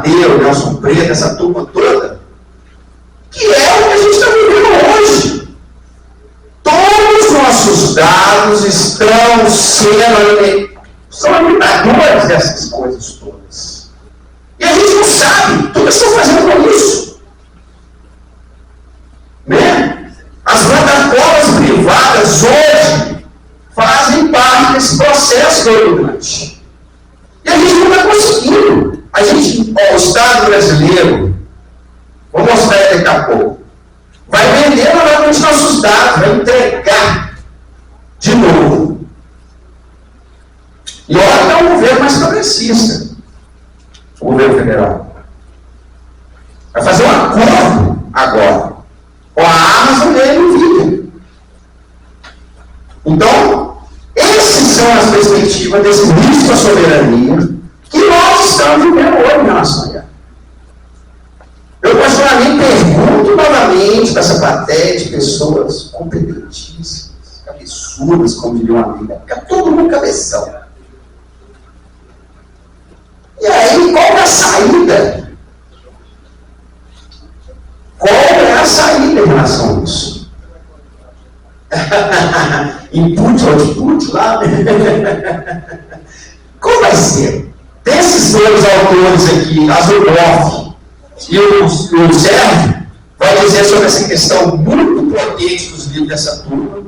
Tadeu, Nelson Preto, essa turma toda, que é o que a gente está vivendo hoje. Todos os nossos dados estão são alimentadores dessas coisas todas. E a gente não sabe tudo que estão fazendo com isso. Né? As plataformas privadas hoje fazem parte desse processo dominante. E a gente não está conseguindo. O Estado brasileiro, vou mostrar daqui a pouco, vai vender novamente nossos dados, vai entregar de novo. E olha que é um governo mais progressista, o governo federal. Vai fazer um acordo agora com a Amazon e a Nvidia. Então, essas são as perspectivas desse risco à soberania que nós estamos vivendo hoje em relação a ela. Eu, particularmente, pergunto novamente para essa plateia de pessoas competentíssimas, cabeçudas, como diria uma amiga, fica todo mundo cabeção. E aí, qual é a saída? Qual é a saída em relação a isso? Input, output lá? Qual vai ser? Desses dois autores aqui, Azuroff e o Sérgio, vai dizer sobre essa questão muito potente dos livros dessa turma.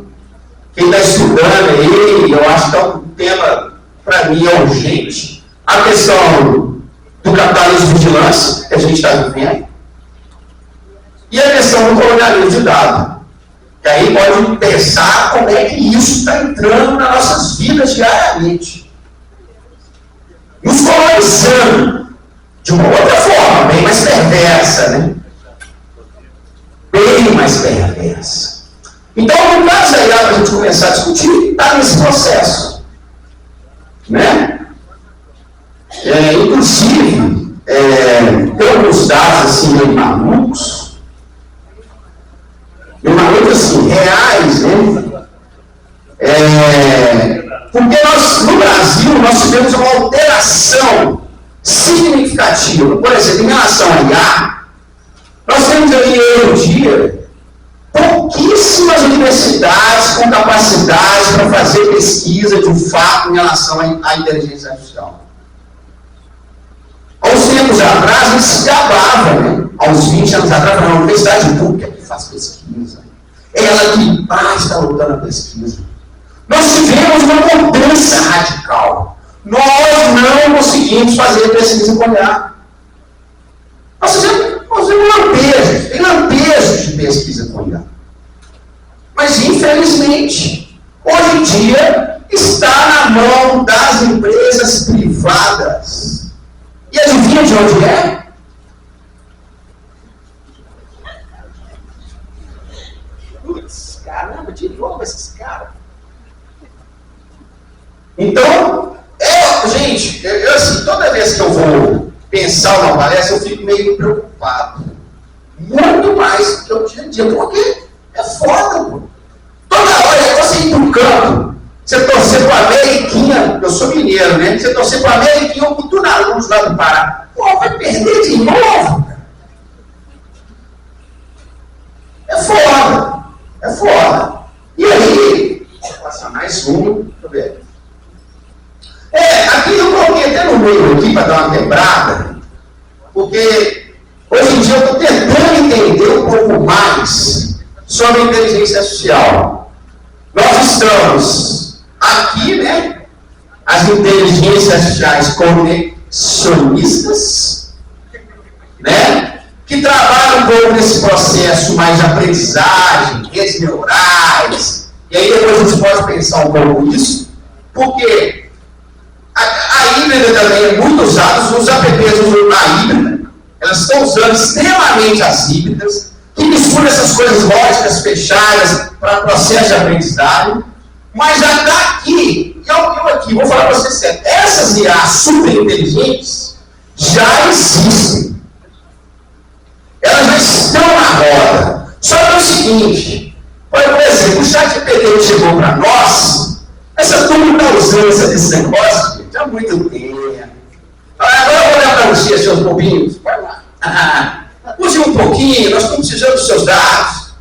Quem está estudando aí, eu acho que é um tema, para mim, é urgente. A questão do capitalismo de vigilância, que a gente está vivendo, e a questão do colonialismo de dados. Que aí pode pensar como é que isso está entrando nas nossas vidas diariamente. Nos colonizando de uma outra forma, bem mais perversa, né? Bem mais perversa. Então, no caso aí, para a gente começar a discutir, está nesse processo. Né? Inclusive, tem alguns dados assim, meio malucos, assim, reais, né? Porque nós, no Brasil, nós tivemos uma alteração significativa. Por exemplo, em relação a IA, nós temos aí, hoje em dia, pouquíssimas universidades com capacidade para fazer pesquisa de um fato em relação à inteligência artificial. Há uns tempos atrás, a gente se gabava, né? Há uns 20 anos atrás, a universidade pública que faz pesquisa. Ela que está lutando a pesquisa. Nós tivemos uma mudança radical. Nós não conseguimos fazer pesquisa com IA. Nós fizemos lampejos, tem lampejos de pesquisa com IA. Mas, infelizmente, hoje em dia, está na mão das empresas privadas. E adivinha de onde é? Putz, caramba, de novo esses caras. Então, gente, eu assim, toda vez que eu vou pensar uma palestra, eu fico meio preocupado. Muito mais do que o dia a dia, porque é foda, pô. Toda hora é você ir pro campo, você torcer pro Ameriquinha, eu sou mineiro, né? Você torcer pro Ameriquinha ou pro Tunarus lá do Pará. Pô, vai perder de novo, cara. É foda. É foda. E aí, vou passar mais um, deixa eu ver. Aqui eu coloquei até no meio aqui para dar uma quebrada, porque hoje em dia eu estou tentando entender um pouco mais sobre a inteligência artificial. Nós estamos aqui, né? As inteligências artificiais conexionistas, né? Que trabalham um pouco nesse processo mais de aprendizagem, redes neurais, e aí depois a gente pode pensar um pouco nisso, porque a híbrida também é muito usada, os apps usam a híbrida, elas estão usando extremamente as híbridas, que misturam essas coisas lógicas fechadas para processo de aprendizagem, mas já está aqui, e eu aqui, vou falar para vocês sério, essas IAs super inteligentes já existem. Elas já estão na roda. Só que é o seguinte, por exemplo, o ChatGPT chegou para nós, essa turma está usando esse negócio, gente, há muito tempo. Agora eu vou olhar para você, seus bobinhos. Vai lá. Use um pouquinho, nós estamos precisando dos seus dados.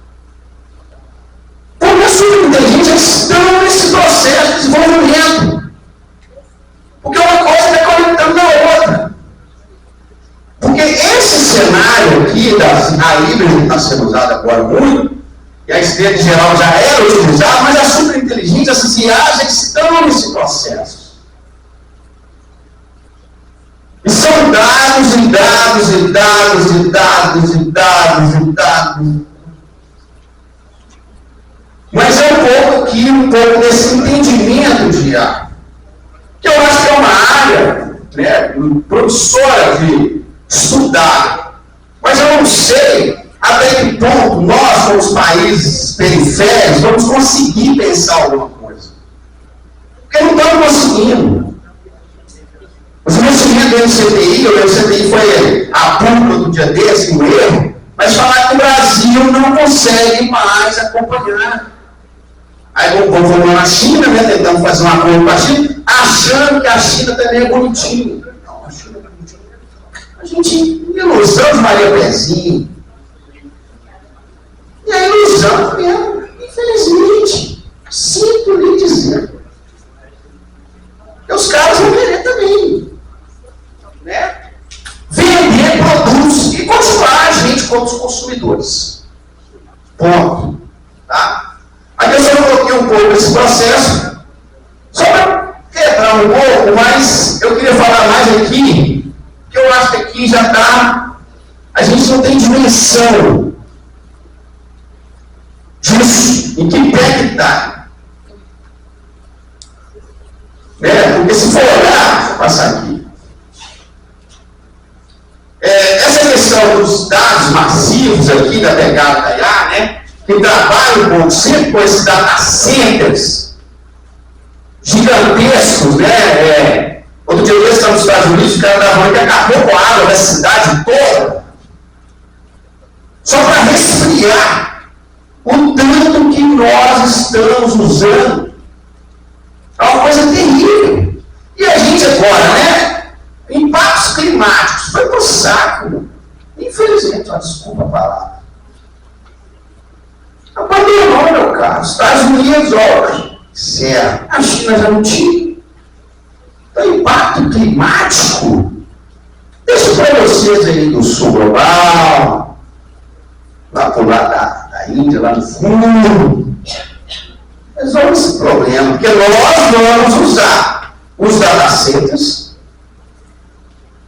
Porque as superinteligências estão nesse processo de desenvolvimento. Porque uma coisa está conectando na outra. Porque esse cenário aqui a híbrida está sendo usado agora muito, e a esquerda em geral já era utilizada, mas as superinteligências, as IAs, estão nesse processo. E são dados e dados e dados e dados e dados e dados. Mas é um pouco desse entendimento de IA. Que eu acho que é uma área, né, promissora de estudar. Mas eu não sei até que ponto nós, como os países periféricos, vamos conseguir pensar alguma coisa. Porque não estamos conseguindo. Os investimentos do NCTI, o NCTI foi a pública do dia desse, um erro, mas falar que o Brasil não consegue mais acompanhar. Aí o povo foi na China, né, tentando fazer um acordo com a China, achando que a China também é bonitinha. Não, a China é bonitinha. A gente, ilusão de Maria Pezinho. E a ilusão mesmo, infelizmente, sinto lhe dizer. E os caras vão querer também. Né? Vender produtos e continuar a gente como os consumidores. Ponto. Tá? Aqui eu só coloquei um pouco esse processo, só para quebrar um pouco, mas eu queria falar mais aqui, que eu acho que aqui já está, a gente não tem dimensão disso, em que pé que está. Né? Porque se for olhar, vou passar aqui, essa questão dos dados massivos aqui, da pegada da IA, né, que trabalha um pouco sempre com esses data centers gigantescos, né? Outro dia eu estava nos Estados Unidos, o cara da mãe que acabou com a água da cidade toda, só para resfriar o tanto que nós estamos usando. É uma coisa terrível. E a gente agora, né? Impactos climáticos, foi pro saco. Infelizmente, desculpa a palavra. Abandonou, meu caro. Estados Unidos, olha, certo. A China já não tinha. Então, impacto climático, deixa para vocês aí do sul global, lá por lá da Índia, lá no fundo. Resolve esse problema, porque nós vamos usar os data centers,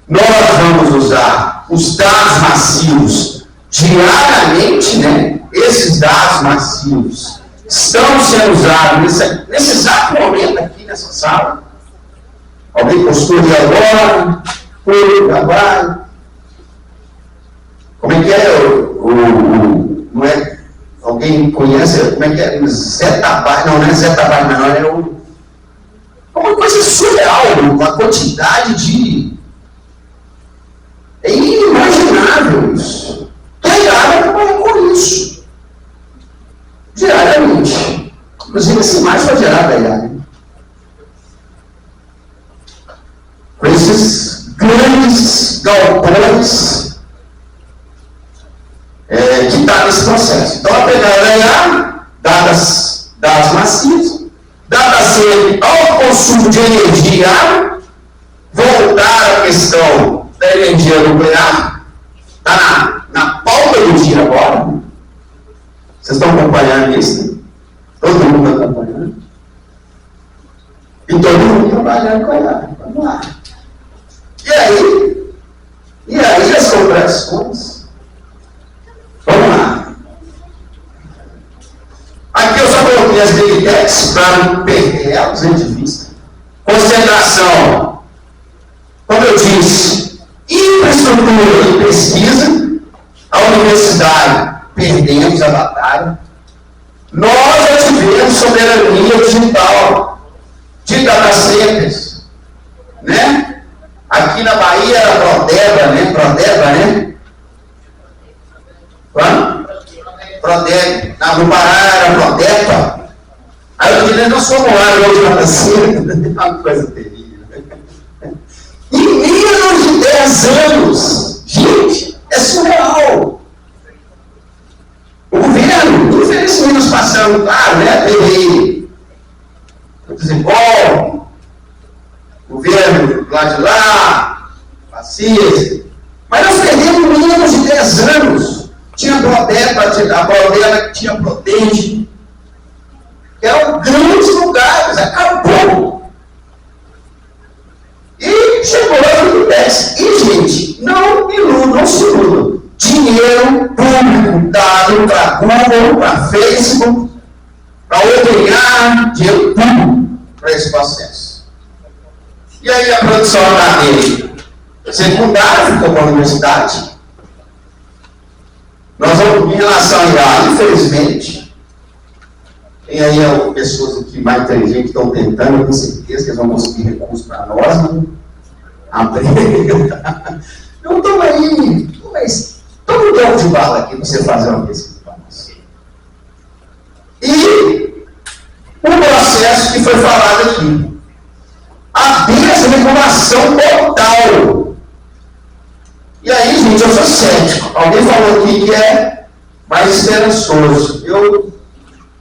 nós vamos usar os dados massivos diariamente, né? Esses dados massivos estão sendo usados nesse exato momento aqui nessa sala. Alguém postou ali agora, foi, trabalho. Como é que é não é? Alguém conhece, como é que é? Zé Tabaco, não é Zé Tabaco, não, é uma coisa surreal, uma quantidade de... É inimaginável isso. Quem área trabalha com isso? Diariamente. Inclusive, essa imagem foi gerada diariamente. Com esses grandes galpões que está nesse processo. Então, a pegada dados massivos, data ser ao consumo de energia e água, voltar à questão da energia nuclear, está na pauta do dia agora. Vocês estão acompanhando isso? Todo mundo está acompanhando? E todo mundo trabalhando com ela. Vamos lá. E aí as compreensões? Vamos lá. Aqui eu só coloquei as Big Techs para não perder elas de vista. Concentração. Como eu disse, infraestrutura e pesquisa, a universidade perdemos a batalha. Nós já tivemos soberania digital de data centers, né? Aqui na Bahia era Prodeba, né? Quando? Prodeba. No Pará era Prodeba. Aí eu disse, nós fomos lá hoje na center, uma coisa terrível. Em Minas 10 anos. Gente, é surreal. O governo, infelizmente, nós passamos, claro, né? Teve desenvolve, governo lá de lá, fascista. Mas nós perdemos menos de 10 anos. Tinha a Brodela tinha Protege, que eram grandes lugares, acabou. E chegou a 2010. E, gente, não se iludam. Dinheiro público dado para Google, para Facebook, para ganhar dinheiro público para esse processo. E aí a produção acadêmica secundária ficou com a universidade. Nós vamos, em relação a IA, infelizmente, tem aí pessoas aqui mais inteligentes que estão tentando, com certeza que eles vão conseguir recursos para nós, né? Então, toma aí, toma um pouco de bala aqui para você fazer uma pesquisa para nós. E o processo que foi falado aqui, a desregulação total. E aí, gente, eu sou cético. Alguém falou aqui que é mais esperançoso.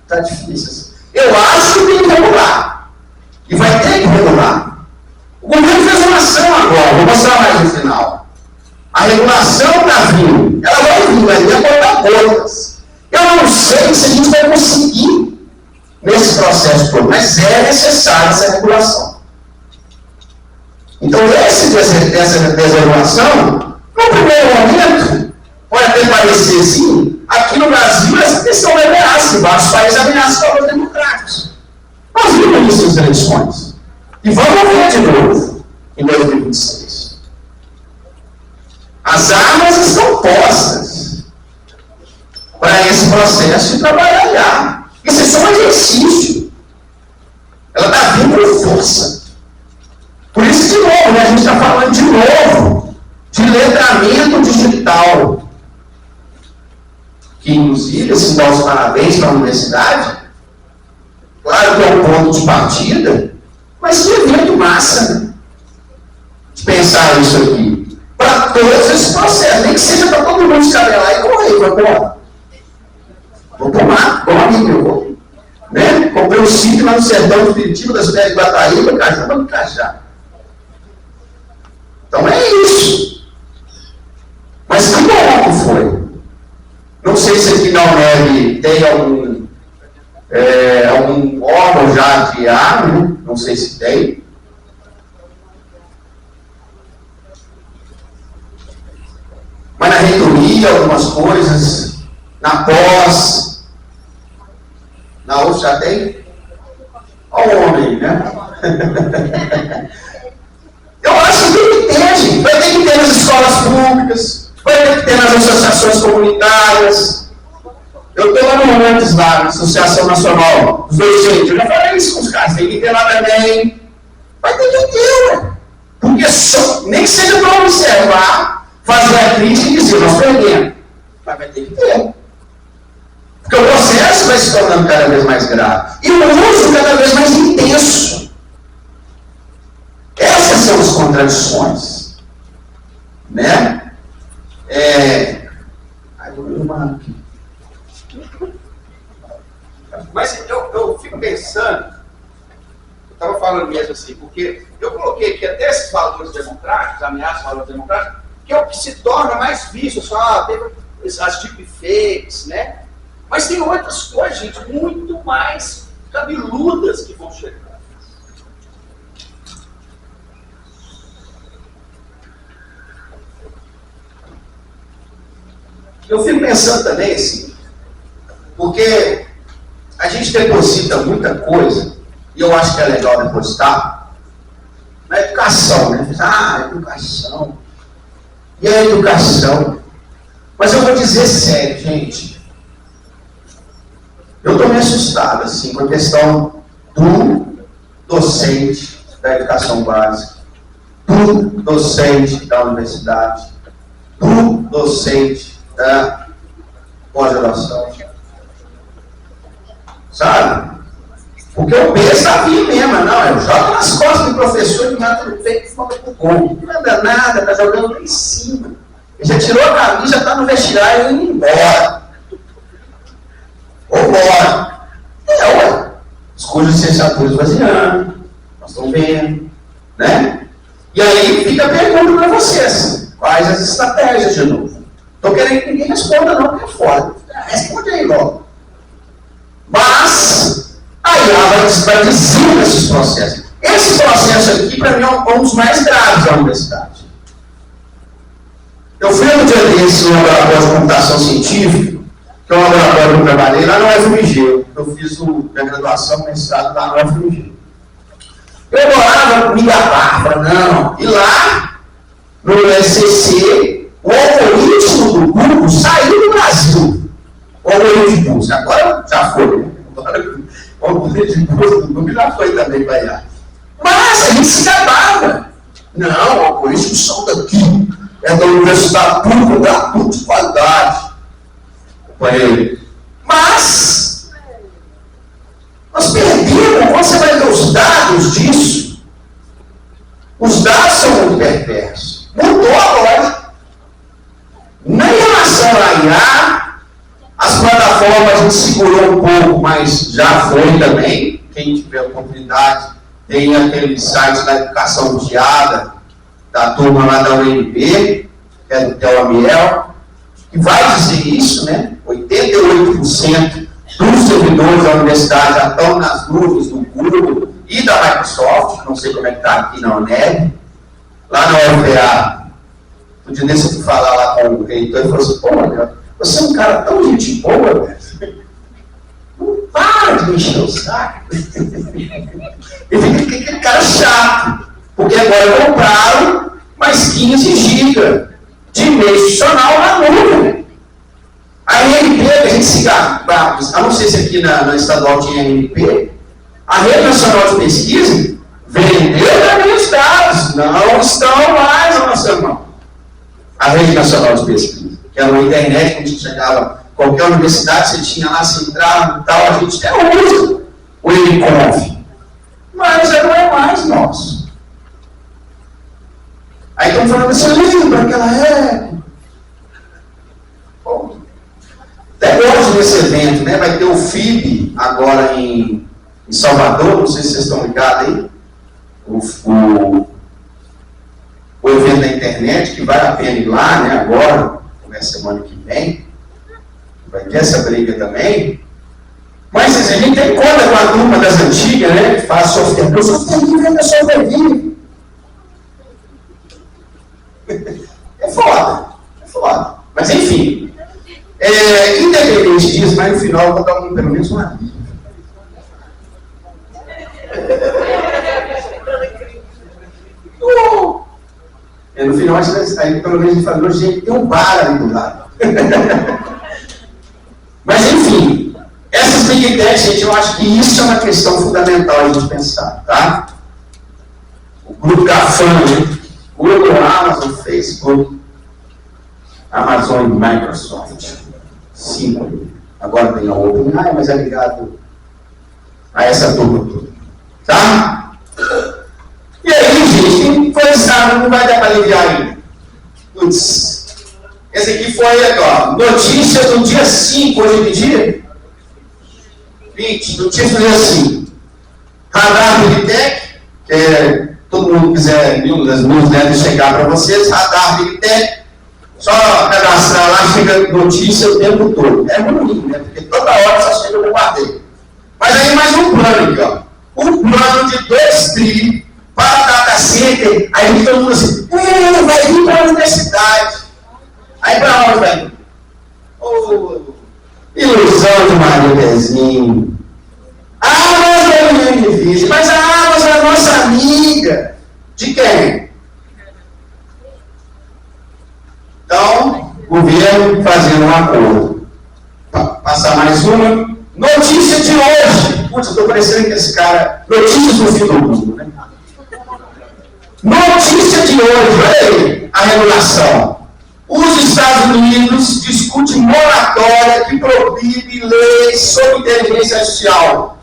Tá difícil. Eu acho que tem que regular. E vai ter que regular. O governo fez uma ação agora, vou mostrar mais no final. A regulação está vindo. Ela vai vir, vai vir a conta-gotas. Eu não sei se a gente vai conseguir nesse processo todo, mas é necessária essa regulação. Então, essa desregulação, no primeiro momento, pode até parecer assim, aqui no Brasil, essa questão é ameaça, em vários países ameaçam valores democráticos. Nós vimos isso nas eleições. E vamos ver de novo, em 2026. As armas estão postas para esse processo de trabalhar. Isso é só um exercício. Ela está vindo com força. Por isso, de novo, né, a gente está falando de novo de letramento digital. Que, inclusive, assim, dá os parabéns para a universidade. Claro que é um ponto de partida, mas que evento massa, né? De pensar isso aqui. Para todos esses processos, nem que seja para todo mundo escabelar e correr, vai embora. Vou tomar, bom amigo, eu vou. Né? Comprei um sítio lá no sertão do Espiritismo, das Pedras de Bataíba, Cajamba do Cajá. Então é isso. Mas que bom que foi. Não sei se aqui na UNEB tem algum órgão já de IA, né? Não sei se tem. Mas na reitoria, algumas coisas, na pós, na UF já tem? Olha o homem, né? Eu acho que tem que ter, gente. Vai ter que ter nas escolas públicas, vai ter que ter nas associações comunitárias. Eu estou lá no antes lá, na Associação Nacional dos Docentes. Eu já falei isso com os caras, tem que ter lá também. Vai ter que ter, ué. Porque nem que seja para observar, fazer a crítica e dizer, nós perdemos. Mas vai ter que ter. Porque o processo vai se tornando cada vez mais grave. E o uso cada vez mais intenso. Essas são as contradições. Né? Mas eu fico pensando, eu estava falando mesmo assim, porque eu coloquei aqui até esses valores democráticos, ameaças valores democráticos, que é o que se torna mais visto, só teve as deepfakes, né? Mas tem outras coisas, gente, muito mais cabeludas que vão chegar. Eu fico pensando também assim, porque a gente deposita muita coisa, e eu acho que é legal depositar, na educação, né? Educação. E a educação? Mas eu vou dizer sério, gente. Eu estou meio assustado, assim, com a questão do docente da educação básica, do docente da universidade, do docente da pós-graduação. Sabe? Porque o peso está vindo mesmo, não, eu jogo nas costas do professor e mata no peito e foca pro gol. Não anda nada, está jogando lá em cima. Ele já tirou a camisa, já está no vestiário e indo embora. Ou embora. Ué. Os cursos de licenciatura esvaziando, nós estamos vendo, né? E aí fica a pergunta para vocês: quais as estratégias de novo? Estou querendo que ninguém responda, não, porque é foda. Responde aí logo. Mas aí ela vai dizendo esses processos. Esse processo aqui, para mim, é um dos mais graves da universidade. Eu fui no dia desse no laboratório de computação científica, que é um laboratório que eu trabalhei lá no UFMG. Eu fiz minha graduação, mestrado lá no UFMG. Eu morava me gabar, não. E lá, no SCC, o algoritmo do Google saiu do Brasil. O algoritmo de busca. Agora já foi, né? Agora o algoritmo de busca do Google já foi também para IA. Mas a gente se gabava. Não, o algoritmo são daqui. É da universidade pública, gratuito de qualidade. Para ele. Mas nós perdemos, quando você vai ver os dados disso, os dados são muito perversos. Mudou agora. Na relação à IA, as plataformas a gente segurou um pouco, mas já foi também. Quem tiver oportunidade, tem aquele site da educação guiada, da turma lá da UNB, que é do Theo Amiel, que vai dizer isso, né? 88% dos servidores da universidade já estão nas nuvens do Google e da Microsoft, não sei como é que está aqui na UNEB, lá na UFA. No dia desse eu fui falar lá com o reitor e falou assim: pô, Manuel, você é um cara tão gente boa, velho. Não para de me encher o saco. E fica aquele cara chato, porque agora compraram mais 15 GB de e-mail institucional na nuvem. A RNP, que a gente se gaba, eu não sei se aqui na estadual tinha RNP, a Rede Nacional de Pesquisa vendeu também os dados, não estão mais na nossa mão. A Rede Nacional de Pesquisa, que era uma internet que a gente chegava, qualquer universidade, você tinha lá, se entrava e tal, a gente até usa o ENICONF, mas já não é mais nosso. Aí estão falando assim: lembra aquela época? Até gosto desse evento, né? Vai ter o FIB agora em Salvador, não sei se vocês estão ligados aí. O evento da internet, que vale a pena ir lá, né? Agora, começa semana que vem. Vai ter essa briga também. Mas a gente tem conta com a turma das antigas, né? Que faz software. O software livre é software livre. É foda. É foda. Mas enfim. Independente disso, mas no final eu vou dar pelo menos uma dica. No final, aí pelo menos a gente falou: gente, tem um bar ali do lado. Mas enfim, essas Big Tech, gente, eu acho que isso é uma questão fundamental a gente pensar, tá? O grupo GAFAM, né? Google, Amazon, Facebook, Amazon e Microsoft. Sim, agora tem a OpenAI, mas é ligado a essa turma toda. Tá? E aí, gente, quem foi sábado não vai dar para aliviar ainda. Putz. Esse aqui foi, ó, notícia do dia 5, hoje é que dia? 20, notícia do dia 5. Radar Big Tech, que todo mundo quiser, as newsletters chegar para vocês, Radar Big Tech. Só cadastrar lá, chega notícia o tempo todo. É ruim, né? Porque toda hora só chega o bombardeio. Mas aí mais um plano aqui, ó. Um plano de 2 trilhos para a data center. Aí todo mundo assim: vai vir para a universidade. Aí para onde vai? Ilusão de Maria Pezinho. Amazon é muito difícil, mas a Amazon é a nossa amiga. De quem? Então, o governo fazendo um acordo. Passar mais uma. Notícia de hoje. Putz, eu estou parecendo que esse cara. Notícias do fim do mundo, né? Notícia de hoje, olha aí, a regulação. Os Estados Unidos discutem moratória que proíbe leis sobre inteligência artificial.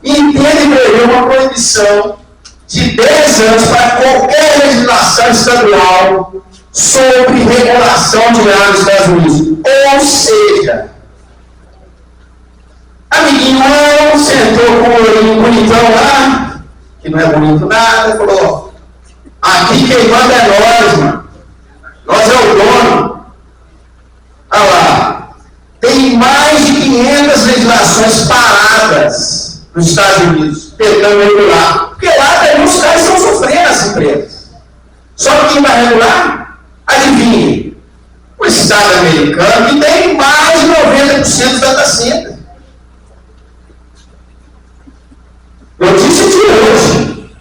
entende e prevê uma proibição de 10 anos para qualquer legislação estadual sobre regulação de ar nos Estados Unidos. Ou seja, amiguinho não sentou com o olhinho bonitão lá, que não é bonito nada, falou: aqui quem manda é nós, mano. Nós é o dono. Olha lá, tem mais de 500 legislações paradas nos Estados Unidos, tentando regular. Porque lá também os caras estão sofrendo, as empresas. Só que quem vai regular, adivinha, o Estado americano, que tem mais de 90% dos data centers. Notícia de hoje,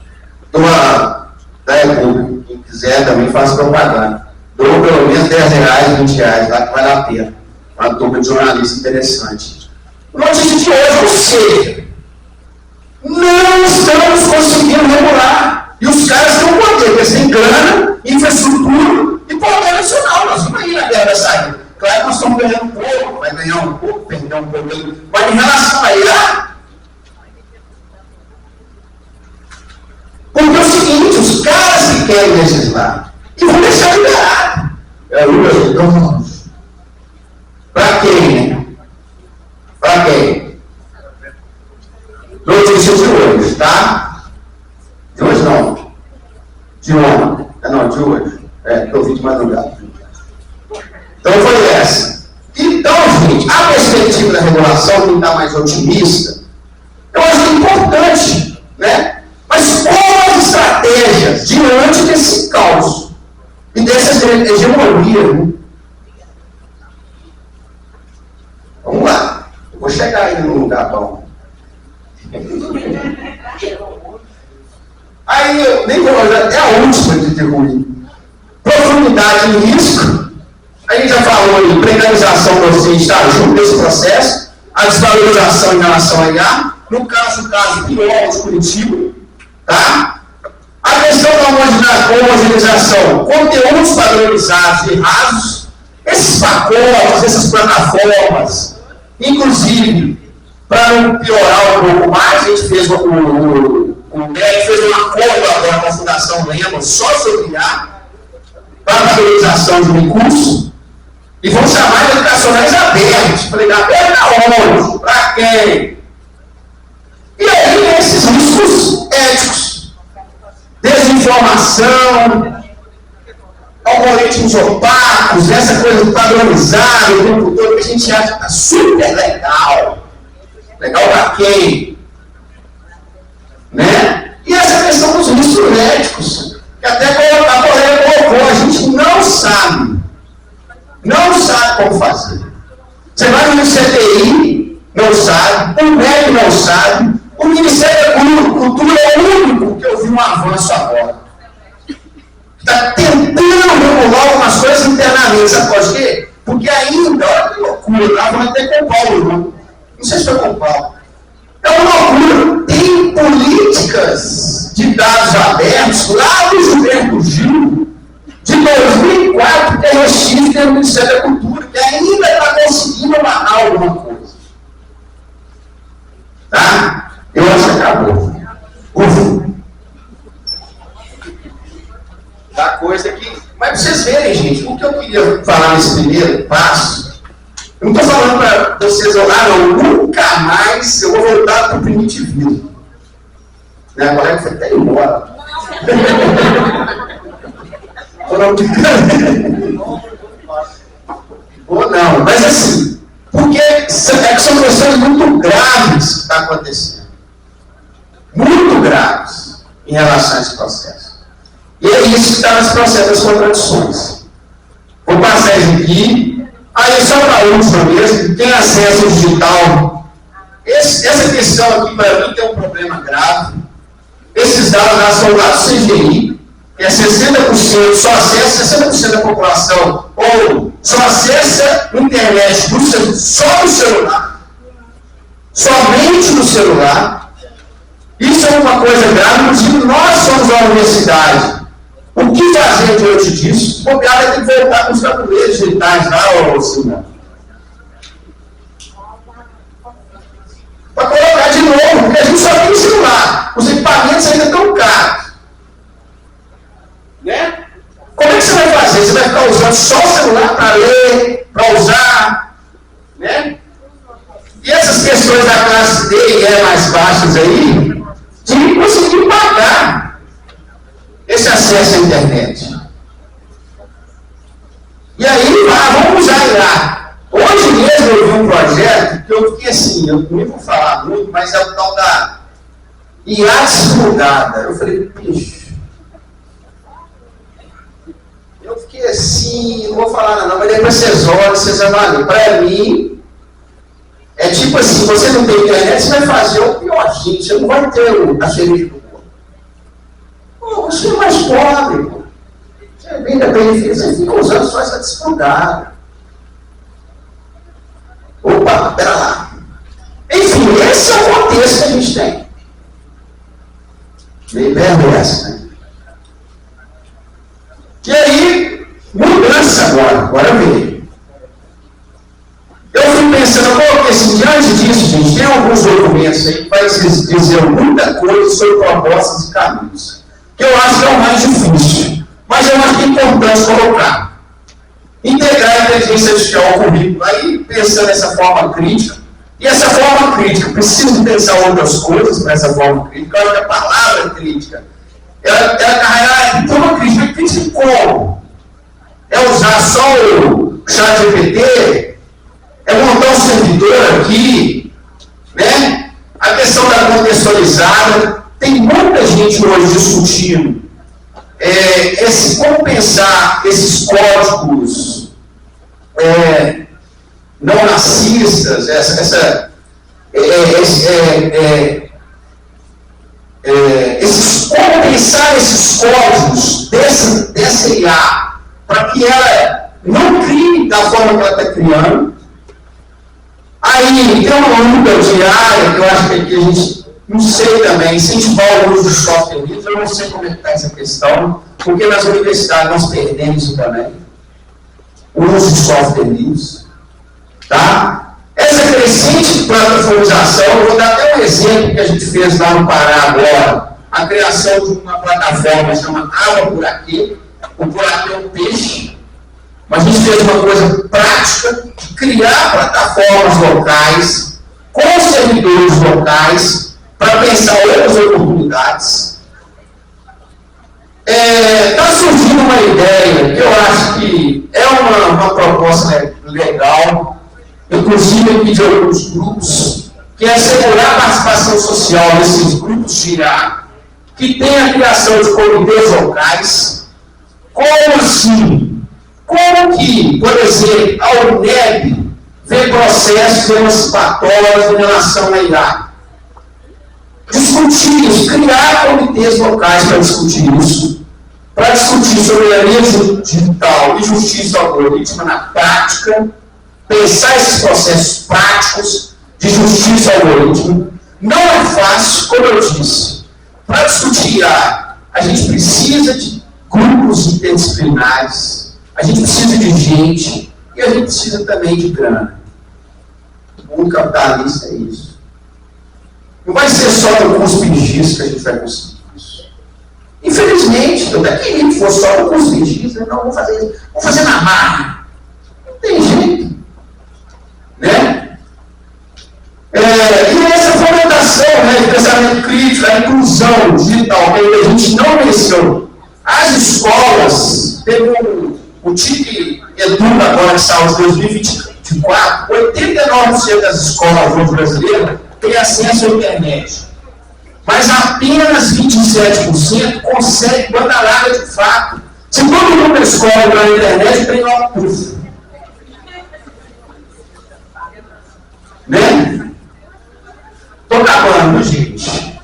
da República, quem quiser também faz propaganda. Dou pelo menos R$10, R$20, lá que vale a pena. Uma turma de jornalista interessante. Notícia de hoje, ou seja, não estamos conseguindo regular. E os caras estão com quê? Porque eles têm grana, infraestrutura e poder nacional. Nós vamos aí na guerra da saída. Claro que nós estamos ganhando um pouco, vai ganhar um pouco, perder um pouco. Mas em relação a Irã, porque é o seguinte, os caras que querem legislar e vão deixar liberado. Para quem? Para quem? Notícia de hoje, tá? De hoje não. De ontem. Não, de hoje. Que eu vi de madrugada. Então foi essa. Então, gente, a perspectiva da regulação, quem está mais otimista, eu acho que é importante, né? Mas quais as estratégias diante desse caos e dessa hegemonia, né? Vamos lá. Eu vou chegar aí num lugar bom. Aí eu nem vou olhar, é a última de ruim. Profundidade e risco. A gente já falou em precarização docente, está junto desse processo. A desvalorização em relação a IA. No caso pior de Curitiba. Tá? A questão da homogeneização. Conteúdos padronizados e rasos. Esses pacotes, essas plataformas. Inclusive, para não piorar um pouco mais, a gente fez o MEC fez um acordo agora com a Fundação Lema só sobre IA, para a valorização de recursos, e vão chamar de educacionais abertos. Falei, aberto aonde? Para quem? E aí, esses riscos éticos, desinformação, algoritmos opacos, essa coisa padronizada, o tempo todo, que a gente acha que está super legal. Legal para quem? Né? E essa questão dos riscos éticos, que até a Coreia colocou, a gente não sabe como fazer. Você vai no CTI, não sabe, o MEC não sabe, o Ministério da Cultura é o único que eu vi um avanço agora. Está tentando regular algumas coisas internamente, sabe por quê? Porque ainda, olha que loucura, lá vai ter com o Paulo, não sei se foi com o Paulo. É uma loucura. Tem políticas de dados abertos lá no Gilberto Gil, de 2004, que é registro do Ministério da Cultura, que ainda está conseguindo amarrar alguma coisa. Tá? Eu acho que acabou. Ufa. Da coisa que. Mas para vocês verem, gente, o que eu queria falar nesse primeiro passo. Eu não estou falando para vocês, não, nunca mais eu vou voltar para o primitivismo. Né? Agora foi até embora. Ou não, mas assim, porque são questões muito graves que estão acontecendo. Muito graves em relação a esse processo. E é isso que está nesse processo das contradições. Vou passar isso aqui. Aí, só para a última mesmo, tem acesso ao digital. Essa questão aqui, para mim, tem um problema grave. Esses dados são lá do CGI, que é 60%, só acessa 60% da população, ou só acessa a internet só no celular, somente no celular. Isso é uma coisa grave, inclusive nós somos a universidade. O que fazer diante disso? O cara vai ter que voltar com os tabuleiros digitais lá, ô Silvio. Para colocar de novo, porque a gente só tem celular. Os equipamentos ainda estão caros. Né? Como é que você vai fazer? Você vai ficar usando só o celular para ler, para usar? Né? E essas questões da classe D e E mais baixas aí, de conseguir pagar esse acesso à internet. E aí, vamos usar IA. Hoje mesmo eu vi um projeto que eu fiquei assim, eu não vou falar muito, mas é o tal da IA divulgada. Eu falei, bicho, eu fiquei assim, não vou falar não, mas depois vocês olham, vocês avaliam. Para mim, é tipo assim, você não tem internet, você vai fazer o piorzinho, você não vai ter a cereja do bolo. Pô, você é mais pobre, pô. Você vem da periferia, você fica usando só essa desfrugada. Opa, pera lá. Enfim, esse é o contexto que a gente tem. Meio bem essa, né? E aí, mudança agora veio. Eu fui pensando, porque assim, diante disso, gente, tem alguns documentos aí que vai dizer muita coisa sobre propostas e caminhos, que eu acho que é o mais difícil, mas eu acho que é importante colocar. Integrar a inteligência artificial ao currículo, aí pensando nessa forma crítica, e essa forma crítica, preciso pensar outras coisas para essa forma crítica, eu acho que a palavra crítica, ela carrega uma crítica, crítica como? É usar só o ChatGPT? É montar um servidor aqui, né? A questão da contextualizada, tem muita gente hoje discutindo como pensar esses códigos não racistas, como pensar esses códigos dessa IA para que ela não crie da forma que ela está criando. Aí tem uma luta diária que eu acho que aqui a gente não sei também, incentivar o uso de software livre, eu não sei como é que está essa questão, porque nas universidades nós perdemos isso também, o uso de software livre, tá? Essa crescente plataformização, eu vou dar até um exemplo que a gente fez lá no Pará agora, a criação de uma plataforma que chama Água por Aqui, o por aqui é um peixe, mas a gente fez uma coisa prática de criar plataformas locais, com servidores locais, para pensar outras oportunidades. Está surgindo uma ideia que eu acho que é uma proposta legal, inclusive aqui de alguns grupos, que é assegurar a participação social desses grupos de IA, que tem a criação de comitês locais. Como assim? Como que, por exemplo, a UNEB vê processos emancipatórios em relação à IA? Discutir isso, criar comitês locais para discutir isso, para discutir soberania digital e justiça algorítmica na prática, pensar esses processos práticos de justiça algorítmica. Não é fácil, como eu disse. Para discutir IA, a gente precisa de grupos interdisciplinares, a gente precisa de gente e a gente precisa também de grana. O mundo capitalista é isso. Não vai ser só no curso PIGIS que a gente vai conseguir isso. Infelizmente, eu até queria que fosse só no curso PIGIS, não, vamos fazer isso. Vamos fazer na marra. Não tem jeito. Né? E essa fomentação, né, de pensamento crítico, a inclusão digital, que a gente não mencionou. As escolas, teve o TIC Educa agora que saiu em 2024, 89% das escolas hoje brasileiras têm acesso à internet. Mas apenas 27% consegue banda larga de fato. Se todo mundo da escola entrar na internet, tem nova curso. Né? Estou acabando, gente.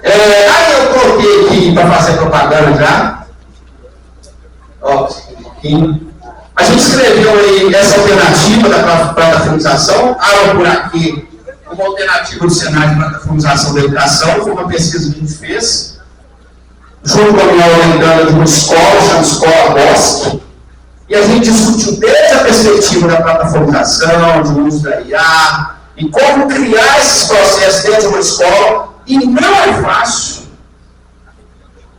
Aí eu coloquei aqui para fazer propaganda já. Ó, um pouquinho. A gente escreveu aí essa alternativa da plataformização, Água por Aqui, uma alternativa do cenário de plataformização da educação, foi uma pesquisa que a gente fez, junto com a minha orientanda de uma escola, chamada Escola Bosque, e a gente discutiu desde a perspectiva da plataformização, de uso da IA, e como criar esses processos dentro de uma escola, e não é fácil.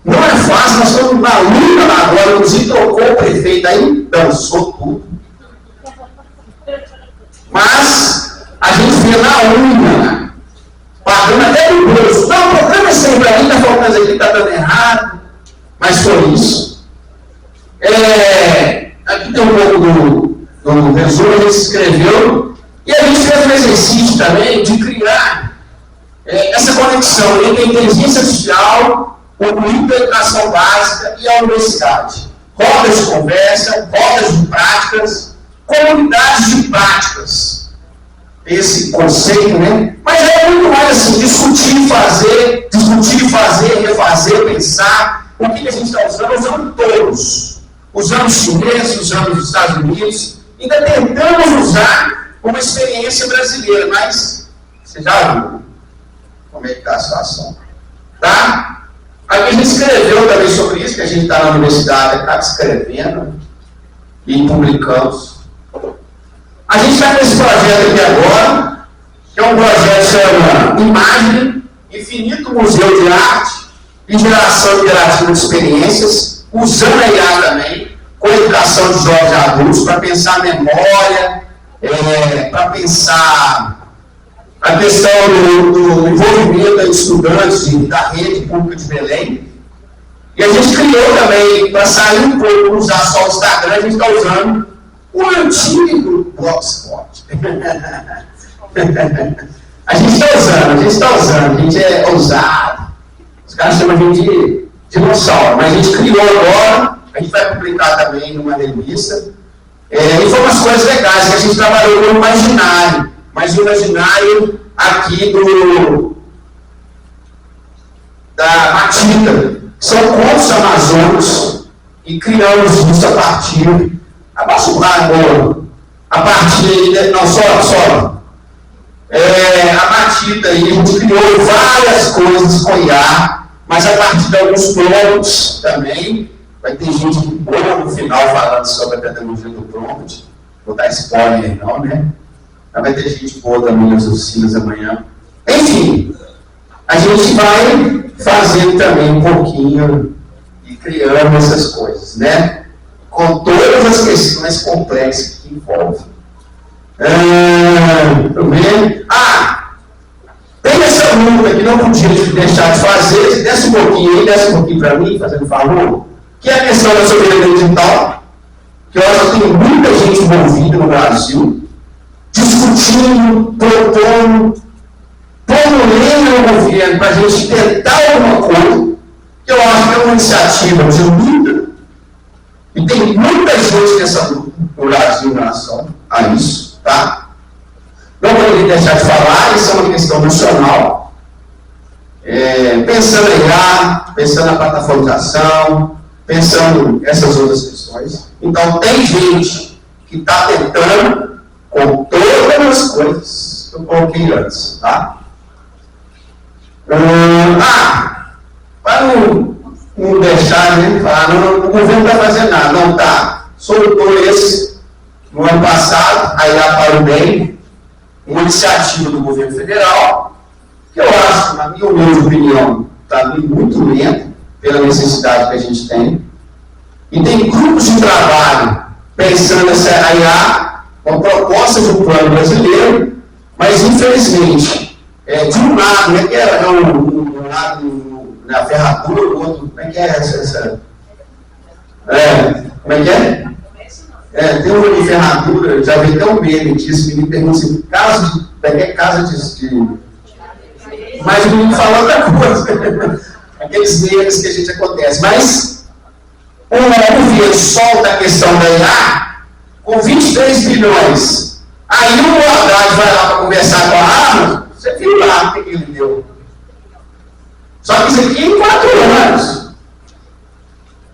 Não é fácil, nós estamos na luta lá agora, inclusive trocou o prefeito aí, dançou tudo. Mas a gente vê na unha, pagando até no bolso. Não, o programa é sempre aí, está faltando aqui, está dando errado. Mas foi isso. Aqui tem um pouco do resumo, a gente escreveu. E a gente fez um exercício também de criar essa conexão entre a inteligência artificial, o currículo da educação básica e a universidade. Rodas de conversa, rodas de práticas, comunidades de práticas. Esse conceito, né? Mas é muito mais assim, discutir, fazer, refazer, pensar. O que a gente está usando? Usando todos. Usando os chineses, usando os Estados Unidos. Ainda tentamos usar uma experiência brasileira, mas você já viu como é que está a situação. Tá? Aqui a gente escreveu também sobre isso, que a gente está na universidade, está escrevendo e publicamos. A gente está com esse projeto aqui agora, que é um projeto que chama Imagem, Infinito Museu de Arte e Geração Interativa de Experiências, usando a IA também, com a educação de jovens e adultos, para pensar a memória, para pensar a questão do envolvimento de estudantes da rede pública de Belém. E a gente criou também, para sair um pouco, usar só o Instagram, a gente está usando o antigo Blogspot. A gente está usando, a gente é ousado. Os caras chamam a gente de dinossauro, mas a gente criou agora, a gente vai publicar também numa revista. E foi umas coisas legais, que a gente trabalhou com o imaginário, mas o imaginário aqui da Matita. São contos amazônicos e criamos isso a partir. Abaixa o rádio, a partir. Não, só. A Matita aí, a gente criou várias coisas com IA, mas a partir de alguns prompts também. Vai ter gente boa no final falando sobre a pedagogia do prompt. Vou dar spoiler não, né? Mas vai ter gente boa também nas oficinas amanhã. Enfim, a gente vai fazendo também um pouquinho e criando essas coisas, né? Com todas as questões complexas que envolvem. Tem essa luta que não podia deixar de fazer. Desce um pouquinho para mim, fazendo favor. Que é a questão da soberania digital, que eu acho que tem muita gente envolvida no Brasil, discutindo, propondo, promovendo o governo para a gente tentar alguma coisa, que eu acho que é uma iniciativa de luta, e tem muita gente nessa luta no Brasil em relação a isso, tá? Não poderia deixar de falar, isso é uma questão nacional, pensando em IA, pensando na plataformização, pensando essas outras questões. Então, tem gente que está tentando com todas as coisas que eu coloquei antes, tá? Para não deixar, né, falar, não, o governo não está fazendo nada. Não está. Soltou esse, no ano passado, aí parou bem, uma iniciativa do governo federal, que eu acho, na minha humilde opinião, está muito lento, pela necessidade que a gente tem. E tem grupos de trabalho pensando nessa IA, uma proposta de um plano brasileiro, mas infelizmente, de um lado, né, que é um lado na ferradura, o outro, como é que é essa? Como é que é? Tem uma de ferradura, já vi tão bem disso, me pergunta assim, casa de... Mas o menino falou outra coisa. Aqueles erros que a gente acontece. Mas o governo solta a questão da IA com 23 bilhões. Aí o Haddad vai lá para conversar com a arma, você viu lá o que ele deu. Só que isso aqui em 4 anos.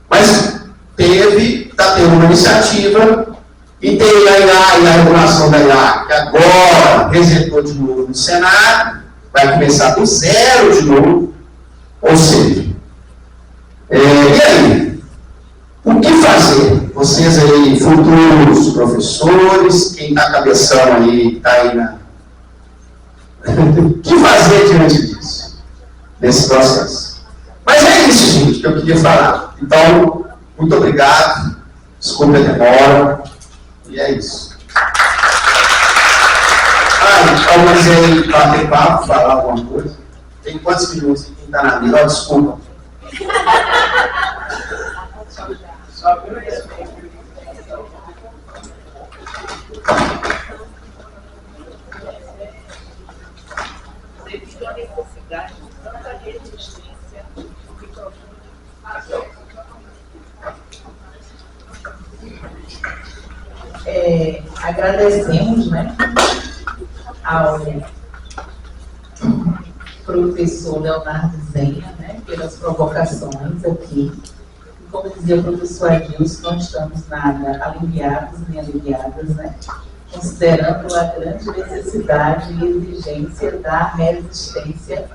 Mas está tendo uma iniciativa e tem a IA e a regulação da IA, que agora resetou de novo no Senado, vai começar do zero de novo. Ou seja, e aí? O que fazer? Vocês aí, futuros professores, quem está cabeção aí, está aí O que fazer diante disso? Nesse processo. Mas é isso, gente, que eu queria falar. Então, muito obrigado. Desculpe a demora. E é isso. Talvez aí bater papo, falar alguma coisa. Tem quantos minutos? Quem está na mesa? Desculpa. Devido à necessidade de tanta resistência agradecemos, né, ao professor Leonardo Zenha, né, pelas provocações aqui. E como dizia o professor Adilson, não estamos nada aliviados nem aliviadas, né, considerando a grande necessidade e exigência da resistência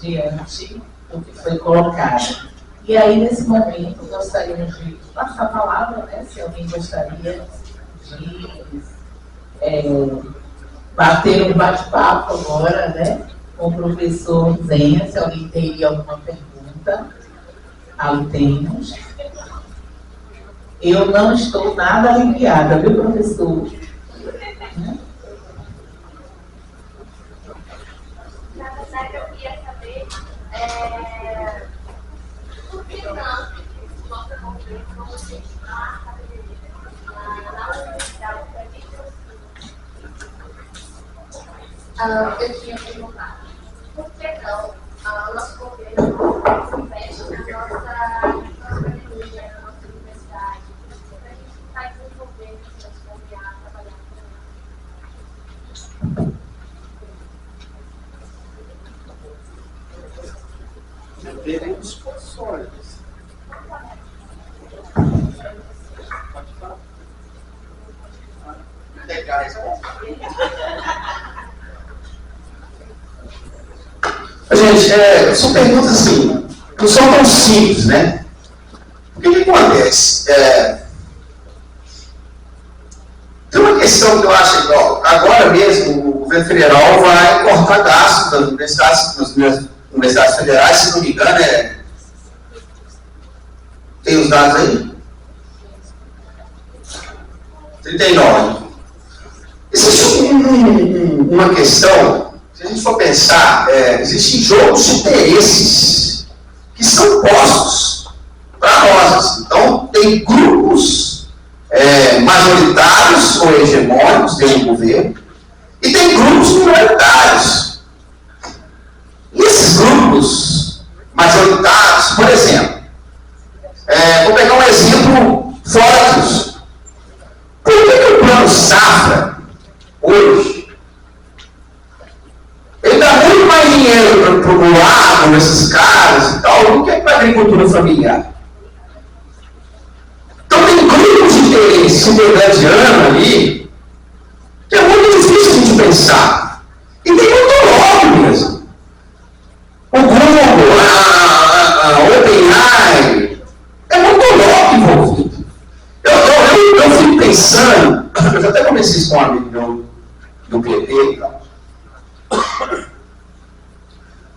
diante do que foi colocado. E aí, nesse momento, gostaríamos de passar a palavra, né, se alguém gostaria de bater um bate-papo agora, né, com o professor Zenha, se alguém teria alguma pergunta. Aí temos. Eu não estou nada aliviada, viu, professor? Na verdade, eu queria saber por que não nossa conversa vamos continuar na universidade para eu tinha perguntado por que não o nosso governo investe na nossa academia, na nossa universidade, para a gente estar desenvolvendo, se transformar, trabalhar com terem discussões. Pode falar. Legais. Gente, são perguntas assim, não são tão simples, né? O que acontece? Tem uma questão que eu acho igual. Agora mesmo, o governo federal vai cortar gastos das universidades federais, se não me engano, tem os dados aí? 39. Existe uma questão, se a gente for pensar, existem jogos de interesses que são postos para nós. Então, tem grupos majoritários ou hegemônicos dentro do governo e tem grupos minoritários. E esses grupos majoritários, por exemplo, vou pegar um exemplo fora disso. Por que o plano safra, hoje, ele dá muito mais dinheiro para o agro, esses caras e tal, do que para a agricultura familiar? Então tem grupos de interesse supergradiano ali, que é muito difícil a gente pensar. E tem muito lobby mesmo. O Google, a OpenAI, é muito lobby envolvido. Eu fico pensando, eu já até comecei isso com um amigo meu do PT e tal.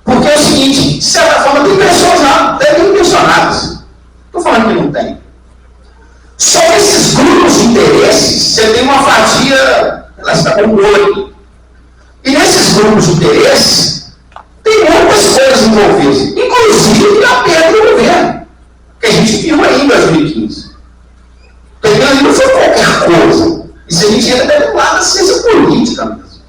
Porque é o seguinte, de certa forma, tem pessoas lá, tem impressionadas. Estou falando que não tem. Só esses grupos de interesses, você tem uma fatia, ela está com um olho. E nesses grupos de interesses, tem muitas coisas envolvidas, inclusive a perda do governo, que a gente viu aí em 2015. Porque ali não foi qualquer coisa. Isso a gente ainda deve lá na ciência política mesmo.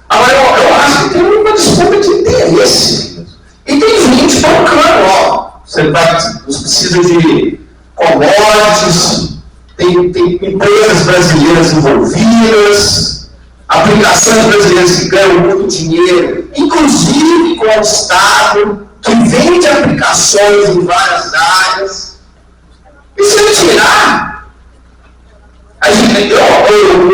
Agora, eu acho que tem uma disputa de interesse. E tem gente bancando, ó. Você precisa de commodities, tem empresas brasileiras envolvidas, aplicações brasileiras que ganham muito dinheiro, inclusive com o Estado, que vende aplicações em várias áreas. E se ele tirar, o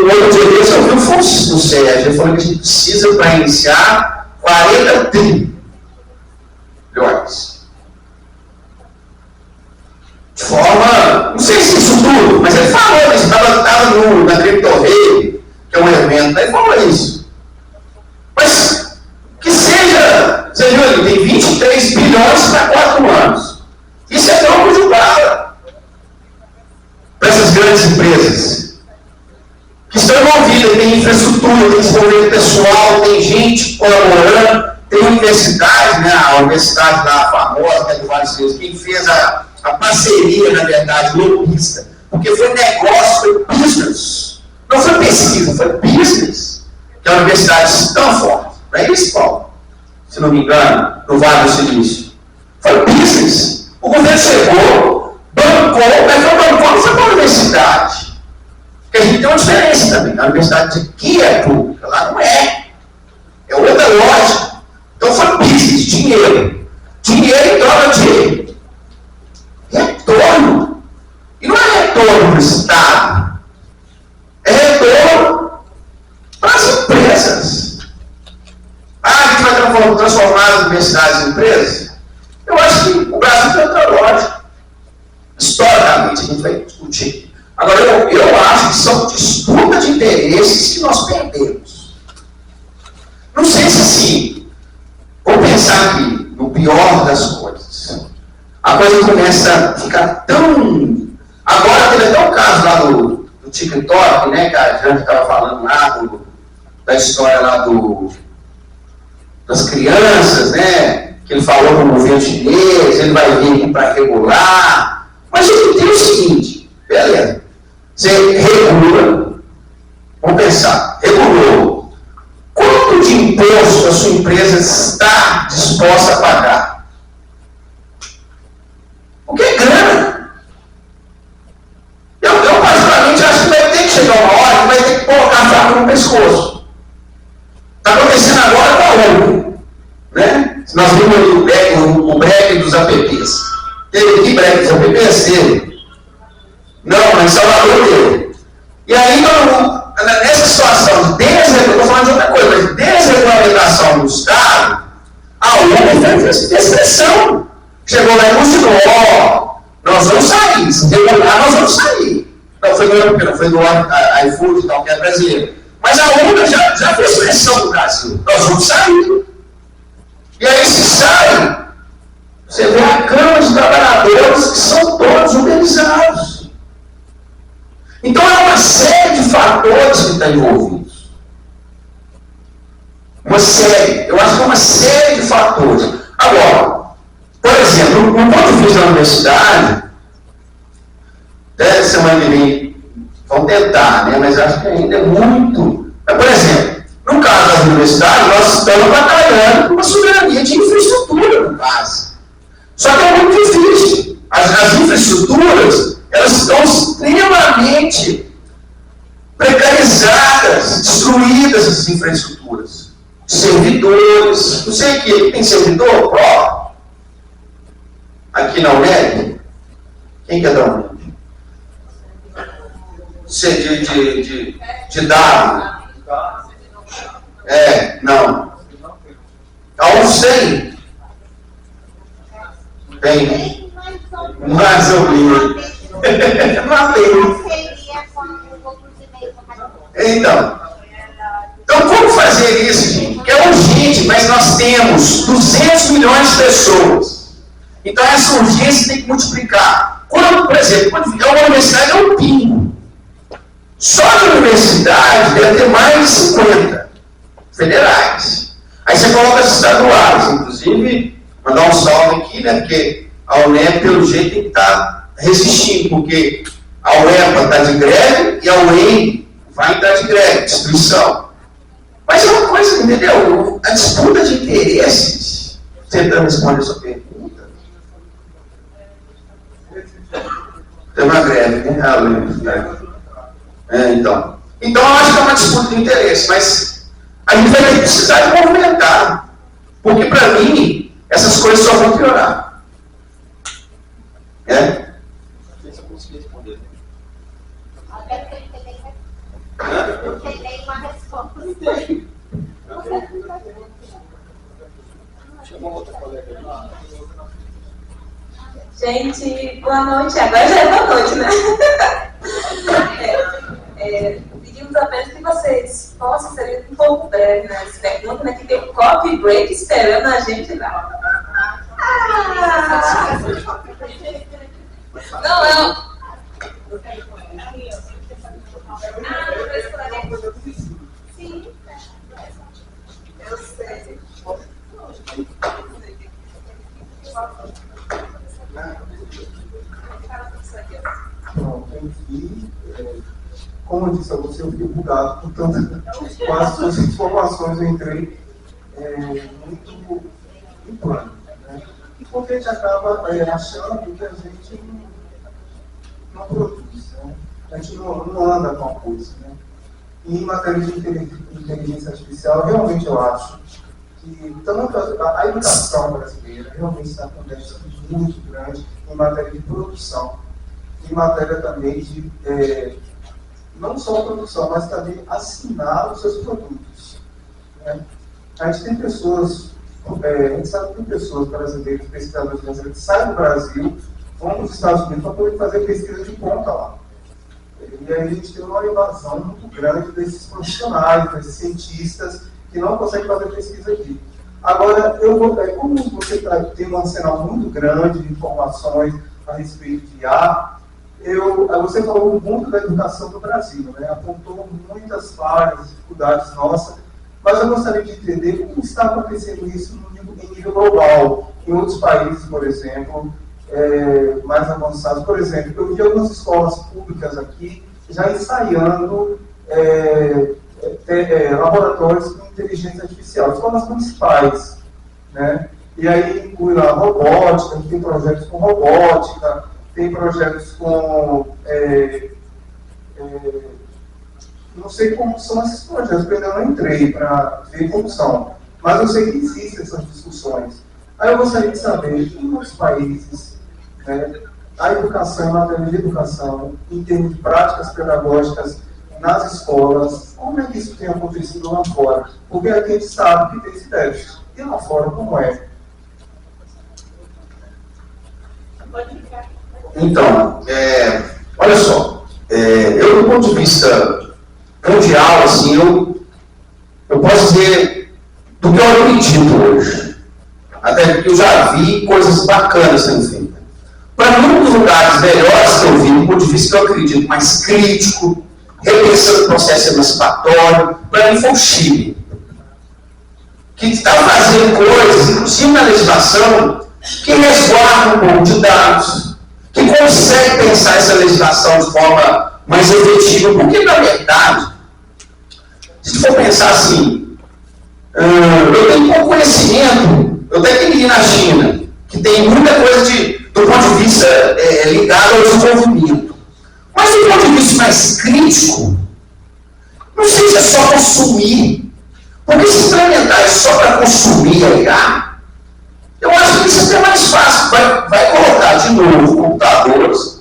outro dia desse eu vi o Sérgio falando que a gente precisa, para iniciar, 40 trilhões. De forma, não sei se isso tudo, mas ele falou, ele estava na Cripto Rei, que é um evento, ele falou isso. Mas que estão envolvidas, tem infraestrutura, tem desenvolvimento pessoal, tem gente colaborando, tem universidade, né, a universidade lá famosa, que é do Vale do Silício, quem fez a parceria, na verdade, lobista, porque foi negócio, foi business, não foi pesquisa, foi business, que é a Universidade de Stanford, não é isso, Paulo? Se não me engano, no Vale do Silício. Foi business. O governo chegou, bancou, mas foi bancou, não foi para a universidade. Porque a gente tem uma diferença também. A universidade aqui é pública, lá não é. É outra lógica. Então foi business, dinheiro. Dinheiro em troca de retorno. E não é retorno para o Estado. É retorno para as empresas. A gente vai transformar as universidades em empresas? Eu acho que o Brasil tem outra lógica. Historicamente, a gente vai discutir. Agora, eu acho que são disputas de interesses que nós perdemos. Não sei se sim. Vou pensar aqui, no pior das coisas. A coisa começa a ficar tão... Agora teve até o caso lá do TikTok, né, que a Jane estava falando lá, da história lá das crianças, né, que ele falou com o governo chinês, ele vai vir aqui para regular. Mas a gente tem o seguinte, beleza, você regula, vamos pensar, regulou. Quanto de imposto a sua empresa está disposta a pagar? Porque é grana. Eu particularmente acho que vai ter que chegar uma hora que vai ter que colocar a faca no pescoço. Está acontecendo agora com a Uber, né? Nós vimos ali o break dos apps. Teve que break dos apps? Teve. Não, mas Salvador teve. E aí, nessa situação de desregulação, estou falando de outra coisa, mas desregulamentação do Estado, a Uber fez expressão. Chegou lá e mostrou, nós vamos sair, se regular, nós vamos sair. Não foi do iFood, não, que é brasileiro. Mas a Uber já fez pressão no Brasil. Nós vamos sair. E aí, se sai, você vê a Câmara de Trabalhadores que são todos uberizados. Então, é uma série de fatores que estão envolvidos. Uma série. Eu acho que é uma série de fatores. Agora, por exemplo, no ponto de vista da universidade, até semana que vem, vão tentar, né? Mas acho que ainda é muito. Mas, por exemplo, no caso das universidades, nós estamos batalhando por uma soberania de infraestrutura no base. Só que é muito difícil. As infraestruturas, elas estão extremamente precarizadas, destruídas, essas infraestruturas. Servidores, não sei o que, tem servidor próprio? Aqui na UNED? Quem quer dar um? De dado? Não. Aonde tem? Tem. Mais ou menos. Então, como fazer isso, gente? Que é urgente, mas nós temos 200 milhões de pessoas. Então, essa urgência tem que multiplicar. Quando, por exemplo, uma universidade é um pingo. Só na universidade deve ter mais de 50 federais. Aí você coloca as estaduais, inclusive, mandar um salve aqui, né? Porque a UNEP, pelo jeito, tem que estar resistindo, porque a UEPA está de greve e a UEM vai estar de greve, destruição. Mas é uma coisa, entendeu? A disputa de interesses, tentando responder a sua pergunta. Tem uma greve, né? Então, eu acho que é uma disputa de interesse, mas a gente vai precisar de movimentar. Porque, para mim, essas coisas só vão piorar. Não sei se eu consegui responder. Eu tenho uma resposta. Chama outra colega. Gente, boa noite. Agora já é boa noite, né? Pedimos apenas que vocês possam ser um pouco breve nas perguntas, né? Que tem um coffee break esperando a gente lá. Não. E, como eu disse a você, eu fiquei bugado por com as suas informações, eu entrei muito em pânico, né? Porque a gente acaba achando que a gente não produz, né? A gente não anda com a coisa, né? E em matéria de inteligência artificial, realmente eu acho que tanto a educação brasileira realmente está com um déficit muito grande em matéria de produção, em matéria também de não só produção, mas também assinar os seus produtos, né? A gente tem pessoas, a gente sabe que tem pessoas brasileiras, pesquisadores brasileiros que saem do Brasil, vão para os Estados Unidos para poder fazer pesquisa de ponta lá. E aí a gente tem uma evasão muito grande desses profissionais, desses cientistas que não conseguem fazer pesquisa aqui. Agora, como você tem um arsenal muito grande de informações a respeito de IA, você falou muito da educação do Brasil, né? Apontou muitas falhas, dificuldades nossas, mas eu gostaria de entender como está acontecendo isso em nível global, em outros países, por exemplo, mais avançados. Por exemplo, eu vi algumas escolas públicas aqui já ensaiando laboratórios com inteligência artificial, escolas municipais, né? E aí inclui lá robótica, tem projetos com robótica, tem projetos com... não sei como são esses projetos, porque eu ainda não entrei para ver como são, mas eu sei que existem essas discussões. Aí eu gostaria de saber, em outros países, né, a educação, a matéria de educação, em termos de práticas pedagógicas nas escolas, como é que isso tem acontecido lá fora? Porque aqui a gente sabe que tem esse déficit. E lá fora, como é? Então, olha só, eu do ponto de vista mundial, assim, eu posso dizer do que eu acredito hoje. Até porque eu já vi coisas bacanas sendo feitas. Para mim, um dos lugares melhores que eu vi, do ponto de vista que eu acredito, mais crítico, repensando o processo emancipatório, para mim foi o Chile. Que está fazendo coisas, inclusive na legislação, que resguardam um pouco de dados, que consegue pensar essa legislação de forma mais efetiva, porque, na verdade, se for pensar assim, eu tenho pouco conhecimento, eu até tenho que ir na China, que tem muita coisa do ponto de vista ligado ao desenvolvimento. Mas do ponto de vista mais crítico, não sei se é só consumir, porque se implementar só para consumir a IA, eu acho que isso é até mais fácil. Vai colocar de novo computadores.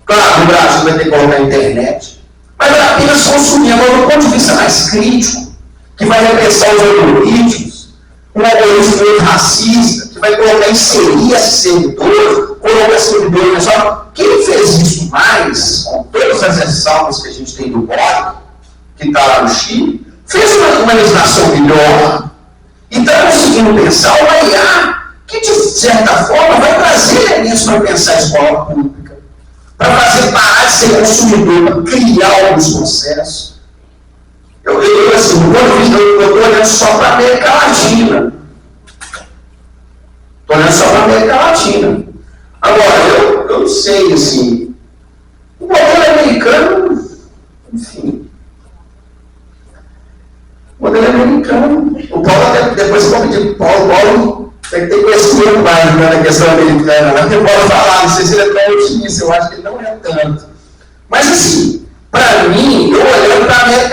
Claro, no Brasil vai ter que colocar a internet. Mas vai apenas consumir. Agora, do ponto de vista mais crítico, que vai repensar os algoritmos, um algoritmo meio racista, que vai colocar, inserir esse servidor, colocar servidor pessoal. Quem fez isso mais, com todas as ressalvas que a gente tem do BOI, que está lá no Chile, fez uma legislação melhor e está conseguindo pensar uma IA que, de certa forma, vai trazer elementos para pensar a escola pública, para fazer parar de ser consumidor, para criar alguns processos. Assim, do ponto de vista, eu estou olhando só para a América Latina. Estou olhando só para a América Latina. Agora, eu não sei, assim, o modelo americano, enfim, o modelo americano, o Paulo até, depois eu vou pedir para o Paulo tem que ter conhecimento mais na questão americana, mas eu posso falar, não sei se ele é tão otimista, eu acho que ele não é tanto. Mas assim, para mim, eu olhando para a América